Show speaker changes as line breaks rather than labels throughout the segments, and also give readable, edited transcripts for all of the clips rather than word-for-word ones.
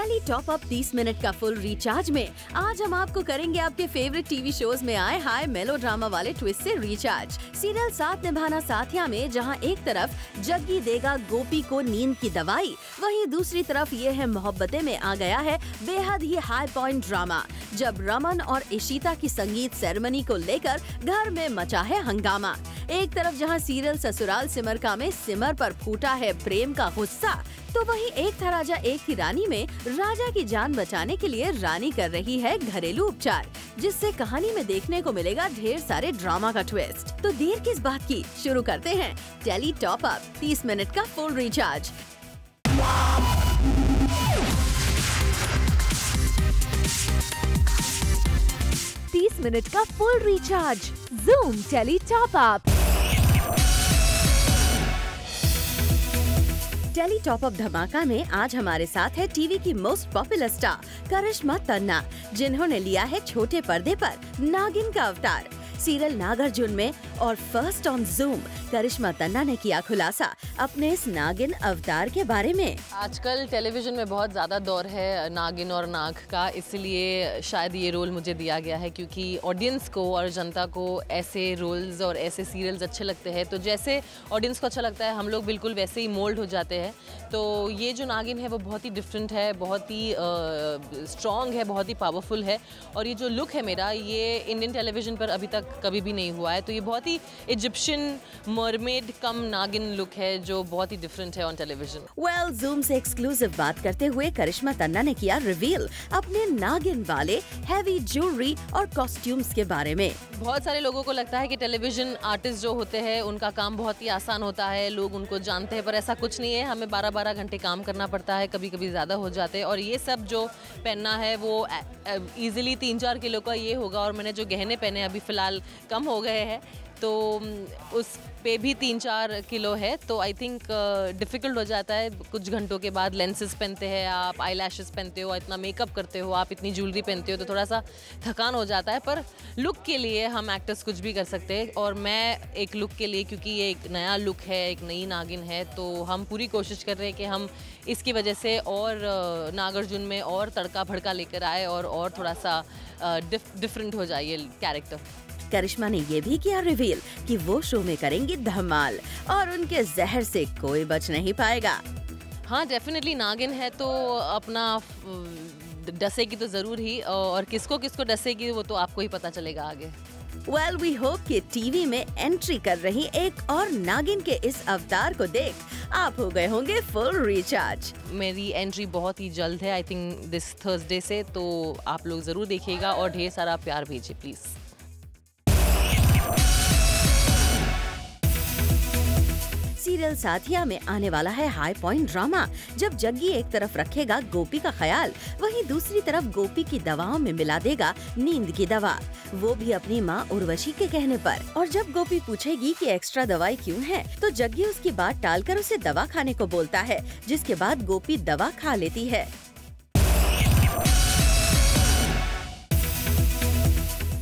Tele top up 30 minute का full recharge में आज हम आपको करेंगे आपके फेवरेट टीवी शोज में आए हाई मेलोड्रामा वाले ट्विस्ट से रिचार्ज। सीरियल साथ निभाना साथिया में जहां एक तरफ जग्गी देगा गोपी को नींद की दवाई, वहीं दूसरी तरफ ये है मोहब्बतें में आ गया है बेहद ही हाई पॉइंट ड्रामा, जब रमन और इशिता की संगीत सेरेमनी को लेकर घर में मचा है हंगामा। एक तरफ जहां सीरियल ससुराल सिमर का में सिमर पर फूटा है प्रेम का गुस्सा, तो वहीं एक था राजा एक थी रानी में राजा की जान बचाने के लिए रानी कर रही है घरेलू उपचार, जिससे कहानी में देखने को मिलेगा ढेर सारे ड्रामा का ट्विस्ट। तो देर किस बात की, शुरू करते हैं टेली टॉप अप 30 मिनट का फुल रिचार्ज। मिनट का full recharge Zoom tele top up. Tele top up धमाका में आज हमारे साथ है टीवी की most popular star Karishma Tanna, जिन्होंने लिया है छोटे पर्दे पर नागिन का अवतार। सीरियल नागार्जुन में और first on zoom Karishma Tanna ने किया खुलासा अपने इस नागिन अवतार के बारे में।
आजकल टेलीविजन में बहुत ज़्यादा दौर है नागिन और नाग का, इसलिए शायद ये रोल मुझे दिया गया है क्योंकि ऑडियंस को और जनता को ऐसे रोल्स और ऐसे सीरियल्स अच्छे लगते हैं। तो जैसे ऑडियंस को अच्छा लगता है हम लोग बिल्कुल वैसे ही मोल्ड हो जाते हैं। तो ये जो नागिन है वो बहुत ही डिफरेंट है, बहुत ही स्ट्रॉन्ग है, बहुत ही पावरफुल है, और ये जो लुक है मेरा ये इंडियन टेलीविजन पर अभी तक कभी भी नहीं हुआ है। तो ये बहुत ही इजिप्शियन मरमेड कम नागिन लुक है जो बहुत ही डिफरेंट है ऑन टेलीविजन।
वेल, जूम से एक्सक्लूसिव बात करते हुए करिश्मा तन्ना ने किया रिवील अपने नागिन वाले हैवी ज्वेलरी और कॉस्ट्यूम्स के बारे में।
बहुत सारे लोगों को लगता है कि टेलीविजन आर्टिस्ट जो होते हैं उनका काम बहुत ही आसान होता है, लोग उनको जानते हैं, पर ऐसा कुछ नहीं है। हमें 12-12 घंटे काम करना पड़ता है, कभी कभी ज़्यादा हो जाते हैं, और ये सब जो पहनना है वो इजीली 3-4 किलो का ये होगा, और मैंने जो गहने पहने अभी फ़िलहाल कम हो गए हैं तो उस पे भी 3-4 किलो है। तो आई थिंक डिफ़िकल्ट हो जाता है कुछ घंटों के बाद। लेंसेज पहनते हैं आप, आई लैशेस पहनते हो, इतना मेकअप करते हो आप, इतनी ज्वेलरी पहनते हो, तो थोड़ा सा थकान हो जाता है। पर लुक के लिए हम एक्टर्स कुछ भी कर सकते हैं, और मैं एक लुक के लिए, क्योंकि ये एक नया लुक है, एक नई नागिन है, तो हम पूरी कोशिश कर रहे हैं कि हम इसकी वजह से और नागार्जुन में और तड़का भड़का लेकर आए और थोड़ा सा डिफरेंट हो जाए ये कैरेक्टर।
करिश्मा ने ये भी किया रिवील कि वो शो में करेंगी धमाल और उनके जहर से कोई बच नहीं पाएगा।
हाँ, डेफिनेटली नागिन है तो अपना डसेगी तो जरूर ही, और किसको किसको डसेगी वो तो आपको ही पता चलेगा आगे।
वेल, वी होप कि टीवी में एंट्री कर रही एक और नागिन के इस अवतार को देख आप हो गए होंगे फुल रिचार्ज।
मेरी एंट्री बहुत ही जल्द है, आई थिंक दिस थर्सडे से, तो आप लोग जरूर देखिएगा और ढेर सारा प्यार भेजिए प्लीज।
सीरियल साथिया में आने वाला है हाई पॉइंट ड्रामा, जब जग्गी एक तरफ रखेगा गोपी का ख्याल, वहीं दूसरी तरफ गोपी की दवाओं में मिला देगा नींद की दवा, वो भी अपनी माँ उर्वशी के कहने पर। और जब गोपी पूछेगी कि एक्स्ट्रा दवाई क्यों है, तो जग्गी उसकी बात टालकर उसे दवा खाने को बोलता है, जिसके बाद गोपी दवा खा लेती है।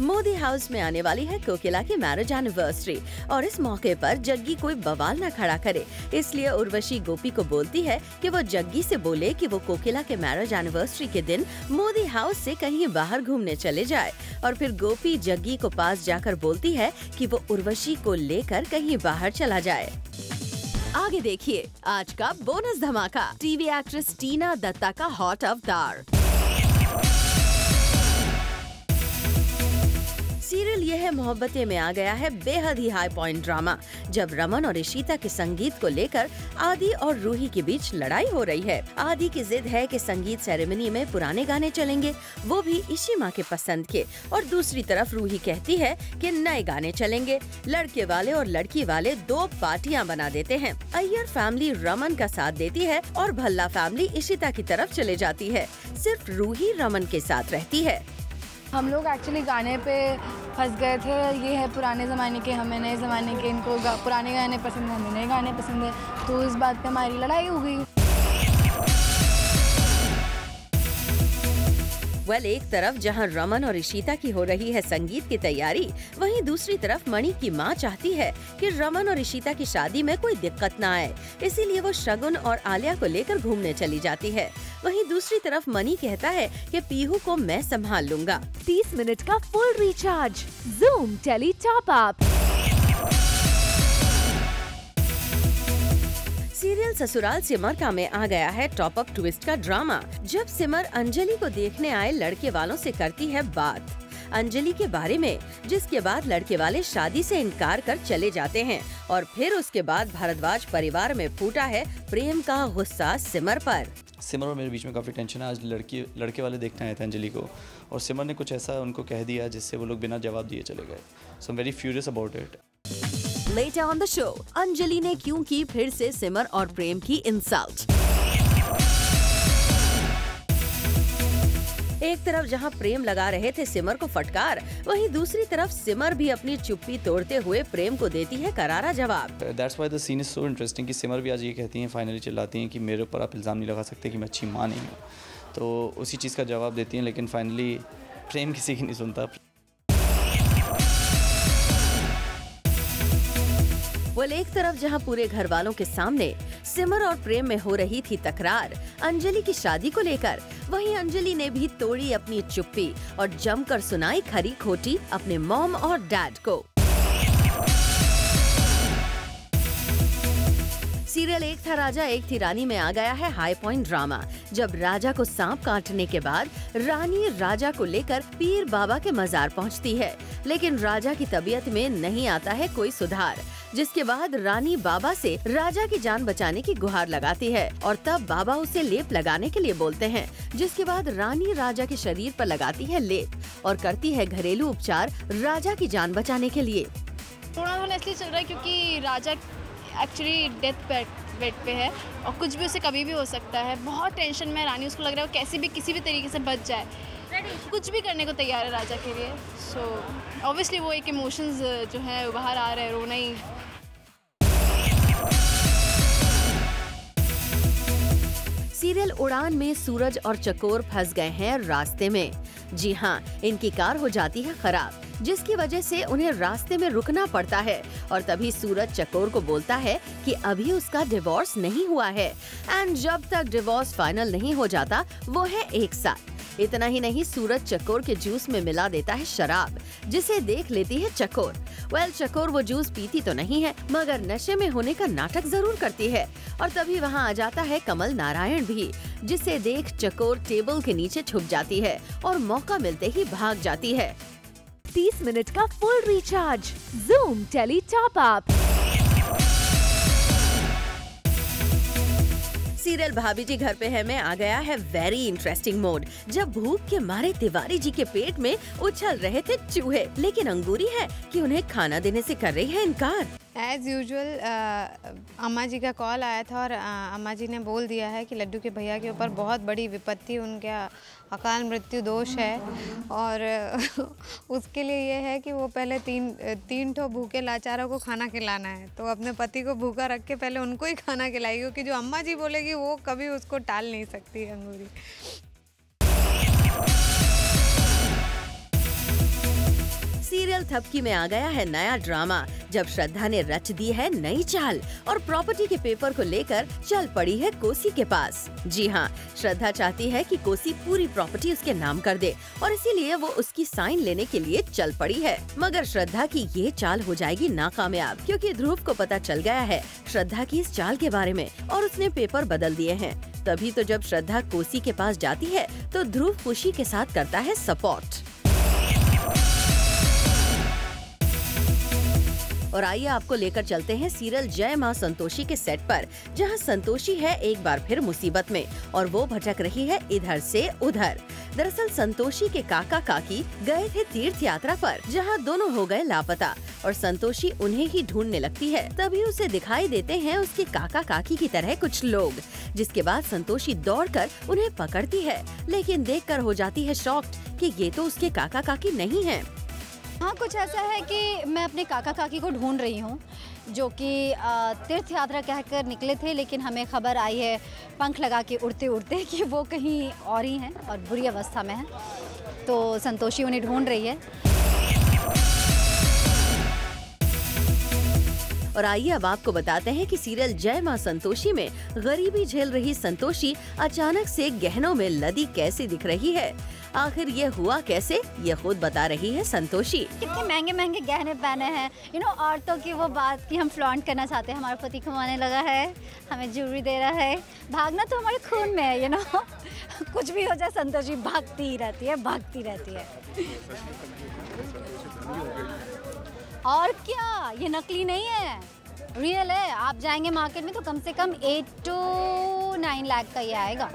मोदी हाउस में आने वाली है कोकिला की मैरिज एनिवर्सरी, और इस मौके पर जग्गी कोई बवाल न खड़ा करे, इसलिए उर्वशी गोपी को बोलती है कि वो जग्गी से बोले कि वो कोकिला के मैरिज एनिवर्सरी के दिन मोदी हाउस से कहीं बाहर घूमने चले जाए। और फिर गोपी जग्गी को पास जाकर बोलती है कि वो उर्वशी को लेकर कहीं बाहर चला जाए। आगे देखिए आज का बोनस धमाका, टीवी एक्ट्रेस टीना दत्ता का हॉट अवतार। सीरियल ये है मोहब्बतें में आ गया है बेहद ही हाई पॉइंट ड्रामा, जब रमन और इशिता के संगीत को लेकर आदि और रूही के बीच लड़ाई हो रही है। आदि की जिद है कि संगीत सेरेमनी में पुराने गाने चलेंगे, वो भी इशिमा के पसंद के, और दूसरी तरफ रूही कहती है कि नए गाने चलेंगे। लड़के वाले और लड़की वाले दो पार्टियां बना देते हैं। अय्यर फैमिली रमन का साथ देती है और भल्ला फैमिली इशिता की तरफ चले जाती है। सिर्फ रूही रमन के साथ रहती है।
हम लोग एक्चुअली गाने पे फंस गए थे। ये है पुराने ज़माने के, हमें नए ज़माने के, इनको पुराने गाने पसंद है, हमें नए गाने पसंद है, तो इस बात पे हमारी लड़ाई हो गई।
वेल, एक तरफ जहां रमन और इशिता की हो रही है संगीत की तैयारी, वहीं दूसरी तरफ मणि की मां चाहती है कि रमन और इशिता की शादी में कोई दिक्कत न आए, इसीलिए वो शगुन और आलिया को लेकर घूमने चली जाती है। वहीं दूसरी तरफ मणि कहता है कि पीहू को मैं संभाल लूंगा।
30 मिनट का full recharge Zoom tele top up.
Serial Sasural Simar Ka में आ गया है टॉप अप ट्विस्ट का ड्रामा, जब सिमर अंजलि को देखने आए लड़के वालों से करती है बात अंजलि के बारे में, जिसके बाद लड़के वाले शादी से इनकार कर चले जाते हैं और फिर उसके बाद भारद्वाज परिवार में फूटा है प्रेम का गुस्सा सिमर पर।
सिमर और मेरे बीच में काफ़ी टेंशन है। आज लड़के वाले देखने आए थे अंजलि को और सिमर ने कुछ ऐसा उनको कह दिया जिससे वो लोग बिना जवाब दिए चले गए। So I am very furious about it.
Later on the show, Anjali ने क्यों की फिर से सिमर और प्रेम की इंसल्ट। एक तरफ जहां प्रेम लगा रहे थे सिमर को फटकार, वहीं दूसरी तरफ सिमर भी अपनी चुप्पी तोड़ते हुए प्रेम को देती है करारा जवाब।
That's why the scene is so interesting कि सिमर भी आज ये कहती हैं, फाइनली चिल्लाती हैं कि मेरे ऊपर आप इल्ज़ाम नहीं लगा सकते कि मैं अच्छी माँ नहीं हूँ। तो उसी चीज़ का जवाब देती हैं, लेकिन फाइनली प्रेम किसी की नहीं सुनता।
वेल, एक तरफ जहां पूरे घर वालों के सामने सिमर और प्रेम में हो रही थी तकरार अंजलि की शादी को लेकर, वहीं अंजलि ने भी तोड़ी अपनी चुप्पी और जमकर सुनाई खरी खोटी अपने मॉम और डैड को। सीरियल एक था राजा एक थी रानी में आ गया है हाई पॉइंट ड्रामा, जब राजा को सांप काटने के बाद रानी राजा को लेकर पीर बाबा के मजार पहुंचती है, लेकिन राजा की तबीयत में नहीं आता है कोई सुधार, जिसके बाद रानी बाबा से राजा की जान बचाने की गुहार लगाती है और तब बाबा उसे लेप लगाने के लिए बोलते हैं, जिसके बाद रानी राजा के शरीर पर लगाती है लेप और करती है घरेलू उपचार राजा की जान बचाने के लिए।
थोड़ा इसलिए चल रहा है क्योंकि राजा एक्चुअली डेथ बेड पे है और कुछ भी उसे कभी भी हो सकता है। बहुत टेंशन में रानी, उसको लग रहा है वो कैसे भी किसी भी तरीके से बच जाए, कुछ भी करने को तैयार है राजा के लिए। सो ऑब्वियसली वो एक इमोशंस जो है बाहर आ रहे हैं, रोना ही।
सीरियल उड़ान में सूरज और चकोर फंस गए हैं रास्ते में। जी हाँ, इनकी कार हो जाती है खराब, जिसकी वजह से उन्हें रास्ते में रुकना पड़ता है और तभी सूरज चकोर को बोलता है कि अभी उसका डिवोर्स नहीं हुआ है एंड जब तक डिवोर्स फाइनल नहीं हो जाता वो है 1 साल। इतना ही नहीं, सूरज चकोर के जूस में मिला देता है शराब, जिसे देख लेती है चकोर। वेल, चकोर वो जूस पीती तो नहीं है, मगर नशे में होने का नाटक जरूर करती है और तभी वहाँ आ जाता है कमल नारायण भी, जिसे देख चकोर टेबल के नीचे छुप जाती है और मौका मिलते ही भाग जाती है।
30 मिनट का full recharge Zoom tele top up.
Serial Bhabhi ji घर पे है में आ गया है वेरी इंटरेस्टिंग मोड, जब भूख के मारे तिवारी जी के पेट में उछल रहे थे चूहे, लेकिन अंगूरी है कि उन्हें खाना देने से कर रही है इनकार।
एज़ यूजुअल अम्मा जी का कॉल आया था और अम्मा जी ने बोल दिया है कि लड्डू के भैया के ऊपर बहुत बड़ी विपत्ति, उनके अकाल मृत्यु दोष है और उसके लिए ये है कि वो पहले तीन ठो भूखे लाचारों को खाना खिलाना है। तो अपने पति को भूखा रख के पहले उनको ही खाना खिलाएगी, क्योंकि जो अम्मा जी बोलेगी वो कभी उसको टाल नहीं सकती अंगूरी।
सीरियल थपकी में आ गया है नया ड्रामा, जब श्रद्धा ने रच दी है नई चाल और प्रॉपर्टी के पेपर को लेकर चल पड़ी है कोसी के पास। जी हाँ, श्रद्धा चाहती है कि कोसी पूरी प्रॉपर्टी उसके नाम कर दे और इसीलिए वो उसकी साइन लेने के लिए चल पड़ी है, मगर श्रद्धा की ये चाल हो जाएगी नाकामयाब, क्योंकि ध्रुव को पता चल गया है श्रद्धा की इस चाल के बारे में और उसने पेपर बदल दिए हैं। तभी तो जब श्रद्धा कोसी के पास जाती है तो ध्रुव खुशी के साथ करता है सपोर्ट। और आइए आपको लेकर चलते हैं सीरियल जय मां संतोषी के सेट पर, जहां संतोषी है एक बार फिर मुसीबत में और वो भटक रही है इधर से उधर। दरअसल संतोषी के काका काकी गए थे तीर्थ यात्रा पर, जहां दोनों हो गए लापता और संतोषी उन्हें ही ढूंढने लगती है। तभी उसे दिखाई देते हैं उसके काका काकी की तरह कुछ लोग, जिसके बाद संतोषी दौड़कर उन्हें पकड़ती है, लेकिन देखकर हो जाती है शॉक्ड कि ये तो उसके काका काकी नहीं हैं।
हाँ, कुछ ऐसा है कि मैं अपने काका काकी को ढूंढ रही हूँ, जो कि तीर्थ यात्रा कहकर निकले थे, लेकिन हमें खबर आई है पंख लगा के उड़ते उड़ते कि वो कहीं और ही हैं और बुरी अवस्था में हैं। तो संतोषी उन्हें ढूंढ रही है।
और आइए अब आपको बताते हैं कि सीरियल जय मां संतोषी में गरीबी झेल रही संतोषी अचानक से गहनों में लदी कैसे दिख रही है। आखिर ये हुआ कैसे, ये खुद बता रही है संतोषी।
कितने महंगे महंगे गहने पहने हैं, औरतों की वो बात कि हम फ्लॉन्ट करना चाहते हैं, हमारा पति कमाने लगा है, हमें ज्वेलरी दे रहा है, भागना तो हमारे खून में है, कुछ भी हो जाए संतोषी भागती ही रहती है, भागती रहती है। और क्या, ये नकली नहीं है, रियल है। आप जाएंगे मार्केट में तो कम से कम 8 to 9 लाख का ये आएगा।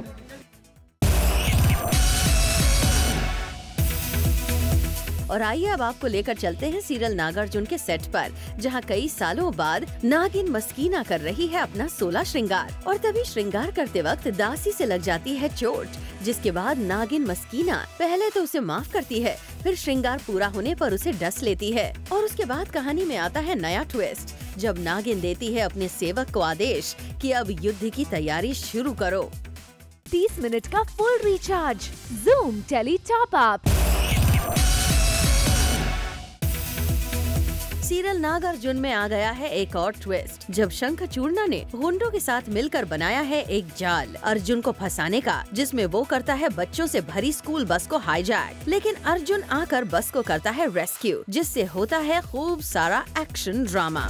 और आइए अब आपको लेकर चलते हैं सीरियल नागार्जुन के सेट पर, जहां कई सालों बाद नागिन मस्कीना कर रही है अपना 16 श्रृंगार। और तभी श्रृंगार करते वक्त दासी से लग जाती है चोट, जिसके बाद नागिन मस्कीना पहले तो उसे माफ करती है, फिर श्रृंगार पूरा होने पर उसे डस लेती है। और उसके बाद कहानी में आता है नया ट्विस्ट, जब नागिन देती है अपने सेवक को आदेश कि अब युद्ध की तैयारी शुरू करो।
30 मिनट का full recharge Zoom tele top up.
Serial Nagarjun में आ गया है एक और ट्विस्ट, जब शंखचूड़ना ने गुंडों के साथ मिलकर बनाया है एक जाल अर्जुन को फंसाने का, जिसमें वो करता है बच्चों से भरी स्कूल बस को हाईजैक। लेकिन अर्जुन आकर बस को करता है रेस्क्यू, जिससे होता है खूब सारा action drama.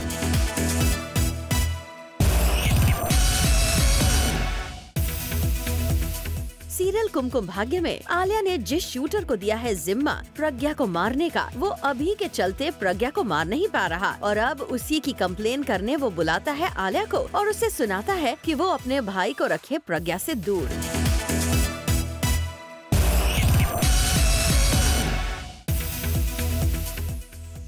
Serial Kumkum Bhagya में आलिया ने जिस शूटर को दिया है जिम्मा प्रज्ञा को मारने का, वो अभी के चलते प्रज्ञा को मार नहीं पा रहा, और अब उसी की कंप्लेन करने वो बुलाता है आलिया को और उसे सुनाता है कि वो अपने भाई को रखे प्रज्ञा से दूर।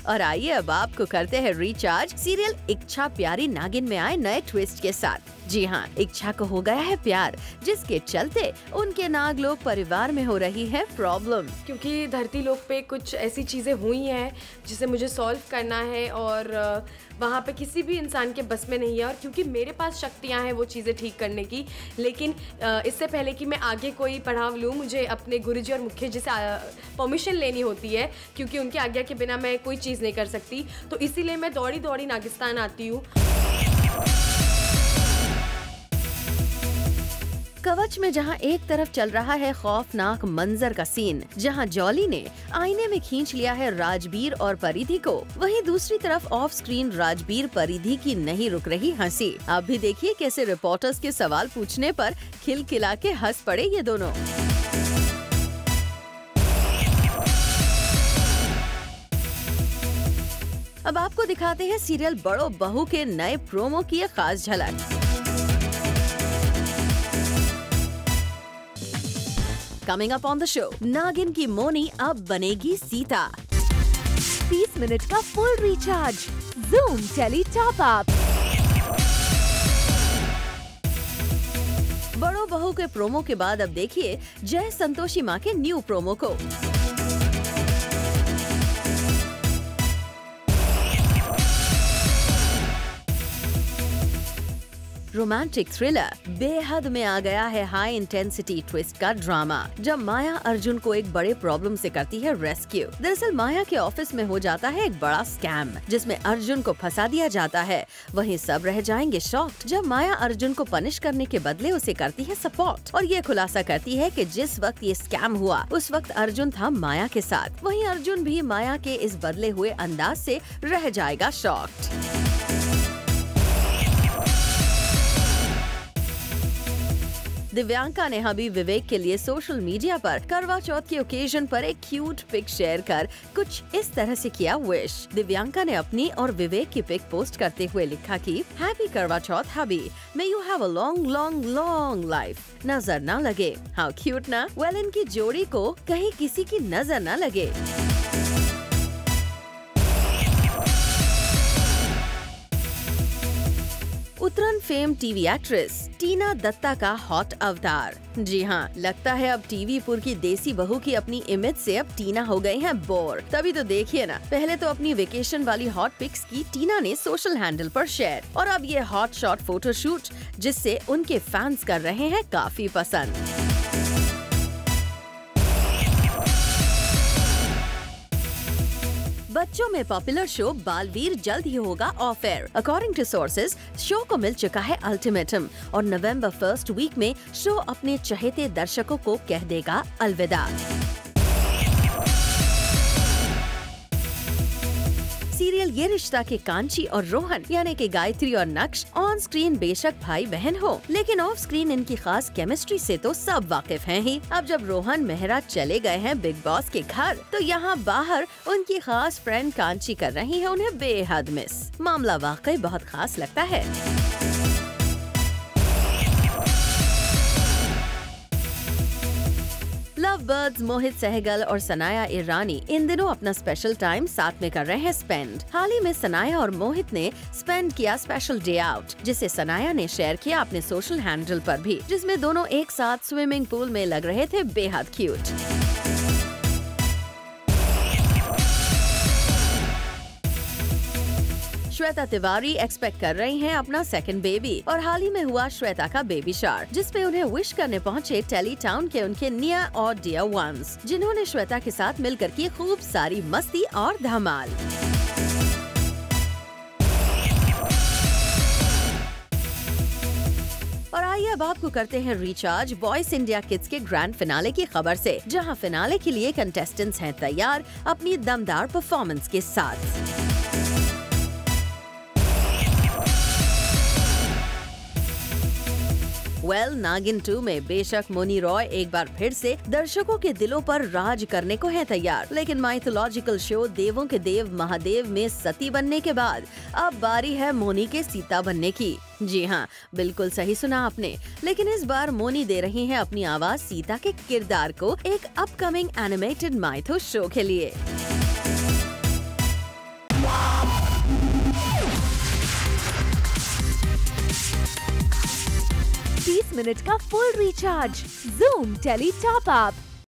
और आइए अब आपको करते हैं रिचार्ज सीरियल इच्छा प्यारी नागिन में आए नए ट्विस्ट के साथ। जी हाँ, इच्छा को हो गया है प्यार, जिसके चलते उनके नागलोक परिवार में हो रही है प्रॉब्लम।
क्योंकि धरती लोक पे कुछ ऐसी चीज़ें हुई हैं जिसे मुझे सॉल्व करना है, और वहाँ पे किसी भी इंसान के बस में नहीं है। और क्योंकि मेरे पास शक्तियाँ हैं वो चीज़ें ठीक करने की, लेकिन इससे पहले कि मैं आगे कोई पड़ाव लूँ, मुझे अपने गुरुजी और मुखिया जी से परमिशन लेनी होती है, क्योंकि उनकी आज्ञा के बिना मैं कोई चीज़ नहीं कर सकती। तो इसीलिए मैं दौड़ी दौड़ी नागिस्तान आती हूँ।
कवच में जहां एक तरफ चल रहा है खौफनाक मंजर का सीन, जहां जॉली ने आईने में खींच लिया है राजबीर और परिधि को, वहीं दूसरी तरफ ऑफ स्क्रीन राजबीर परिधि की नहीं रुक रही हंसी। आप भी देखिए कैसे रिपोर्टर्स के सवाल पूछने पर खिलखिला के हंस पड़े ये दोनों। अब आपको दिखाते हैं सीरियल बड़ो बहू के नए प्रोमो की एक खास झलक। Coming up on the show, नागिन की मोनी अब बनेगी सीता।
30 मिनट का full recharge Zoom tele top up.
Badho Bahu के प्रोमो के बाद अब देखिए जय संतोषी माँ के न्यू प्रोमो को। रोमांटिक थ्रिलर बेहद में आ गया है हाई इंटेंसिटी ट्विस्ट का ड्रामा, जब माया अर्जुन को एक बड़े प्रॉब्लम से करती है रेस्क्यू। दरअसल माया के ऑफिस में हो जाता है एक बड़ा स्कैम, जिसमें अर्जुन को फंसा दिया जाता है। वहीं सब रह जाएंगे शॉक्ड जब माया अर्जुन को पनिश करने के बदले उसे करती है सपोर्ट, और ये खुलासा करती है कि जिस वक्त ये स्कैम हुआ उस वक्त अर्जुन था माया के साथ। वहीं अर्जुन भी माया के इस बदले हुए अंदाज से रह जाएगा शॉक्ड। दिव्यांका ने हबीब विवेक के लिए सोशल मीडिया पर करवा चौथ के ओकेजन पर एक क्यूट पिक शेयर कर कुछ इस तरह से किया विश। दिव्यांका ने अपनी और विवेक की पिक पोस्ट करते हुए लिखा कि happy Karva Chauth hubby, may you have a long long long life, नजर ना लगे। हाउ क्यूट ना। वेल, इनकी जोड़ी को कहीं किसी की नजर ना लगे। उतरन फेम टीवी एक्ट्रेस टीना दत्ता का हॉट अवतार। जी हाँ, लगता है अब टीवी पुर की देसी बहू की अपनी इमेज से अब टीना हो गई हैं बोर। तभी तो देखिए ना, पहले तो अपनी वेकेशन वाली हॉट पिक्स की टीना ने सोशल हैंडल पर शेयर, और अब ये हॉट शॉट फोटोशूट जिससे उनके फैंस कर रहे हैं काफी पसंद। बच्चों में पॉपुलर शो बालवीर जल्द ही होगा off air. According to sources, show को मिल चुका है अल्टीमेटम और नवंबर 1 वीक में शो अपने चहेते दर्शकों को कह देगा अलविदा। सीरियल ये रिश्ता के कांची और रोहन यानी कि गायत्री और नक्श ऑन स्क्रीन बेशक भाई बहन हो, लेकिन ऑफ स्क्रीन इनकी खास केमिस्ट्री से तो सब वाकिफ हैं ही। अब जब रोहन मेहरा चले गए हैं बिग बॉस के घर, तो यहाँ बाहर उनकी खास फ्रेंड कांची कर रही है उन्हें बेहद मिस। मामला वाकई बहुत खास लगता है। लव बर्ड्स मोहित सहगल और सनाया ईरानी इन दिनों अपना स्पेशल टाइम साथ में कर रहे हैं स्पेंड। हाल ही में सनाया और मोहित ने स्पेंड किया स्पेशल डे आउट, जिसे सनाया ने शेयर किया अपने सोशल हैंडल पर भी, जिसमें दोनों एक साथ स्विमिंग पूल में लग रहे थे बेहद क्यूट। श्वेता तिवारी एक्सपेक्ट कर रही हैं अपना सेकंड बेबी, और हाल ही में हुआ श्वेता का बेबी शार, जिसपे उन्हें विश करने पहुंचे टेली टाउन के उनके नियर और डियर वंस, जिन्होंने श्वेता के साथ मिलकर की खूब सारी मस्ती और धमाल। और आइए अब आपको करते हैं रिचार्ज वॉइस इंडिया किड्स के ग्रैंड फिनाले की खबर से, जहां फिनाले के लिए कंटेस्टेंट्स हैं तैयार अपनी दमदार परफॉर्मेंस के साथ। नागिन 2 में बेशक मोनी रॉय एक बार फिर से दर्शकों के दिलों पर राज करने को है तैयार, लेकिन माइथोलॉजिकल शो देवों के देव महादेव में सती बनने के बाद अब बारी है मोनी के सीता बनने की। जी हाँ, बिल्कुल सही सुना आपने, लेकिन इस बार मोनी दे रही है अपनी आवाज सीता के किरदार को एक अपकमिंग एनिमेटेड माइथो शो के लिए।
30 मिनट का full recharge Zoom tele top up.